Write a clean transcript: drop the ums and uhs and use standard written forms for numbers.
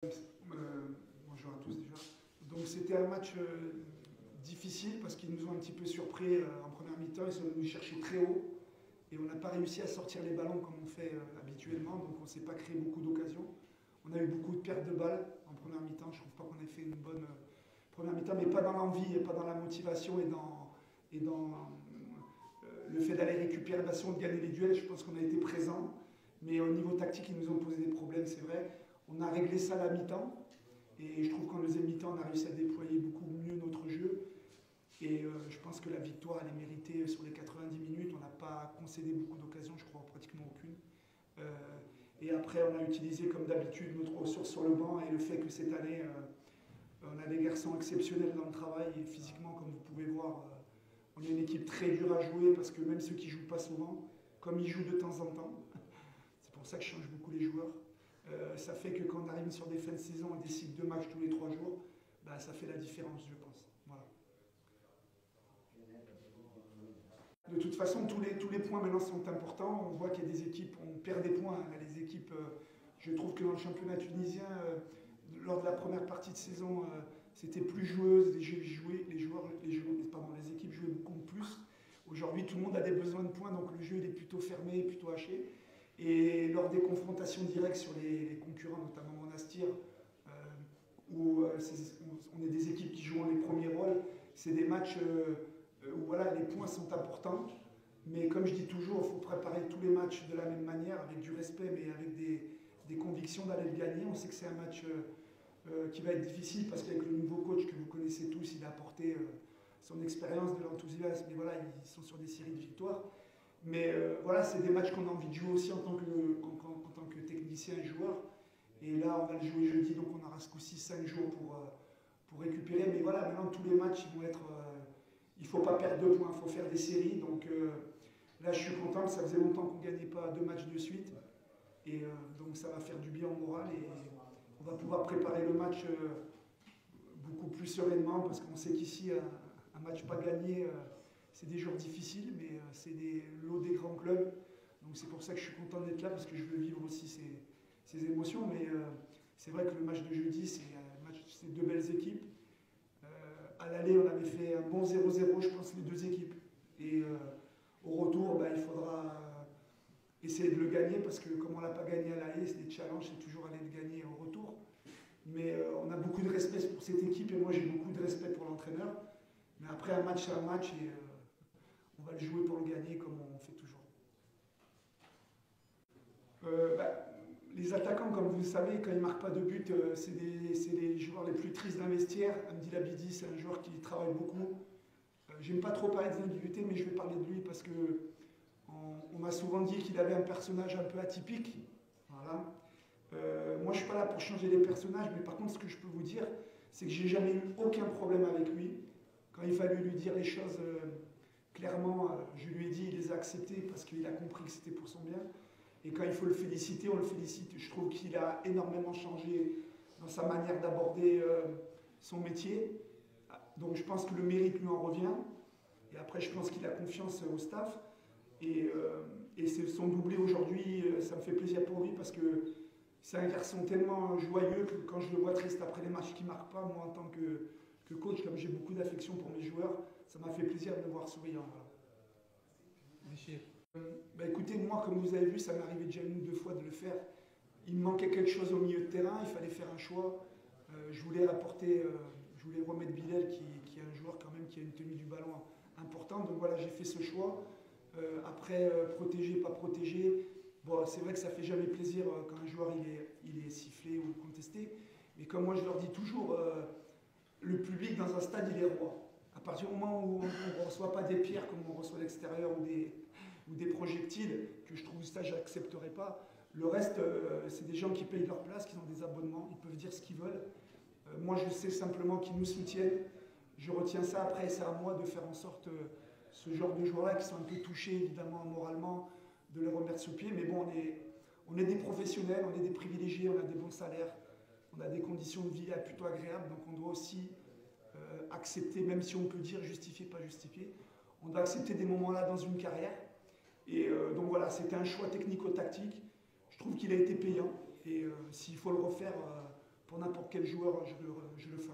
Bonjour à tous déjà. Donc c'était un match difficile parce qu'ils nous ont un petit peu surpris en première mi-temps. Ils sont venus chercher très haut et on n'a pas réussi à sortir les ballons comme on fait habituellement. Donc on ne s'est pas créé beaucoup d'occasions. On a eu beaucoup de pertes de balles en première mi-temps. Je ne trouve pas qu'on ait fait une bonne première mi-temps, mais pas dans l'envie et pas dans la motivation et dans le fait d'aller récupérer, de gagner les duels. Je pense qu'on a été présent. Mais au niveau tactique, ils nous ont posé des problèmes, c'est vrai. On a réglé ça à la mi-temps. Et je trouve qu'en deuxième mi-temps, on a réussi à déployer beaucoup mieux notre jeu. Et je pense que la victoire, elle est méritée sur les 90 minutes. On n'a pas concédé beaucoup d'occasions, je crois pratiquement aucune. Et après, on a utilisé comme d'habitude notre ressource sur le banc et le fait que cette année, on a des garçons exceptionnels dans le travail. Et physiquement, comme vous pouvez voir, on est une équipe très dure à jouer parce que même ceux qui ne jouent pas souvent, comme ils jouent de temps en temps, c'est pour ça que je change beaucoup les joueurs. Ça fait que quand on arrive sur des fins de saison et des cycles de matchs tous les 3 jours, bah, ça fait la différence, je pense. Voilà. De toute façon, tous les points maintenant sont importants. On voit qu'il y a des équipes, on perd des points. Là, les équipes, je trouve que dans le championnat tunisien, lors de la première partie de saison, c'était plus joueuse. Les équipes jouaient beaucoup plus. Aujourd'hui, tout le monde a des besoins de points, donc le jeu il est plutôt fermé, plutôt haché. Et lors des confrontations directes sur les concurrents, notamment Monastir, où on est des équipes qui jouent les premiers rôles, c'est des matchs où voilà, les points sont importants. Mais comme je dis toujours, il faut préparer tous les matchs de la même manière, avec du respect, mais avec des convictions d'aller le gagner. On sait que c'est un match qui va être difficile parce qu'avec le nouveau coach que vous connaissez tous, il a apporté son expérience, de l'enthousiasme. Et voilà, ils sont sur des séries de victoires. Mais voilà, c'est des matchs qu'on a envie de jouer aussi en tant que technicien et joueur. Et là, on va le jouer jeudi, donc on aura ce coup-ci 5 jours pour récupérer. Mais voilà, maintenant, tous les matchs, ils vont être. Il ne faut pas perdre 2 points, il faut faire des séries. Donc là, je suis content, ça faisait longtemps qu'on ne gagnait pas 2 matchs de suite. Et donc ça va faire du bien au moral. Et on va pouvoir préparer le match beaucoup plus sereinement, parce qu'on sait qu'ici, un match pas gagné. C'est des jours difficiles, mais c'est l'eau des grands clubs. Donc c'est pour ça que je suis content d'être là, parce que je veux vivre aussi ces émotions. Mais c'est vrai que le match de jeudi, c'est 2 belles équipes. À l'aller, on avait fait un bon 0-0, je pense, les 2 équipes. Et au retour, bah, il faudra essayer de le gagner, parce que comme on ne l'a pas gagné à l'aller, c'est des challenges, c'est toujours aller le gagner au retour. Mais on a beaucoup de respect pour cette équipe, et moi j'ai beaucoup de respect pour l'entraîneur. Mais après, un match, c'est un match, et on va le jouer pour le gagner comme on fait toujours. Les attaquants, comme vous le savez, quand ils ne marquent pas de but, c'est les joueurs les plus tristes d'un vestiaire. Hamdi Labidi, c'est un joueur qui travaille beaucoup. J'aime pas trop parler des individualités, mais je vais parler de lui parce que on m'a souvent dit qu'il avait un personnage un peu atypique. Voilà. Moi, je ne suis pas là pour changer les personnages, mais par contre, ce que je peux vous dire, c'est que j'ai jamais eu aucun problème avec lui. Quand il fallut lui dire les choses clairement, je lui ai dit, il les a acceptées parce qu'il a compris que c'était pour son bien. Et quand il faut le féliciter, on le félicite. Je trouve qu'il a énormément changé dans sa manière d'aborder son métier. Donc je pense que le mérite lui en revient. Et après, je pense qu'il a confiance au staff. Et c'est son doublé aujourd'hui, ça me fait plaisir pour lui, parce que c'est un garçon tellement joyeux que quand je le vois triste après les matchs qui ne marquent pas, moi en tant que coach, comme j'ai beaucoup d'affection pour mes joueurs, ça m'a fait plaisir de le voir souriant. Bah écoutez, moi, comme vous avez vu, ça m'est arrivé déjà 1 ou 2 fois de le faire. Il me manquait quelque chose au milieu de terrain, il fallait faire un choix. Je voulais remettre Bilal, qui est un joueur quand même qui a une tenue du ballon importante. Donc voilà, j'ai fait ce choix. Après, protéger, pas protéger. Bon, c'est vrai que ça fait jamais plaisir quand un joueur il est sifflé ou contesté. Mais comme moi je leur dis toujours, le public dans un stade, il est roi. À partir du moment où on ne reçoit pas des pierres comme on reçoit à l'extérieur, ou des projectiles, que je trouve ça, je n'accepterai pas. Le reste, c'est des gens qui payent leur place, qui ont des abonnements, ils peuvent dire ce qu'ils veulent. Moi, je sais simplement qu'ils nous soutiennent. Je retiens ça. Après, c'est à moi de faire en sorte, ce genre de joueurs-là, qui sont un peu touchés, évidemment, moralement, de les remettre sur pied. Mais bon, on est des professionnels, on est des privilégiés, on a des bons salaires, on a des conditions de vie plutôt agréables, donc on doit aussi accepter, même si on peut dire justifier, pas justifier, on doit accepter des moments-là dans une carrière. Et donc voilà, c'était un choix technico-tactique. Je trouve qu'il a été payant. Et s'il faut le refaire, pour n'importe quel joueur, je le ferai.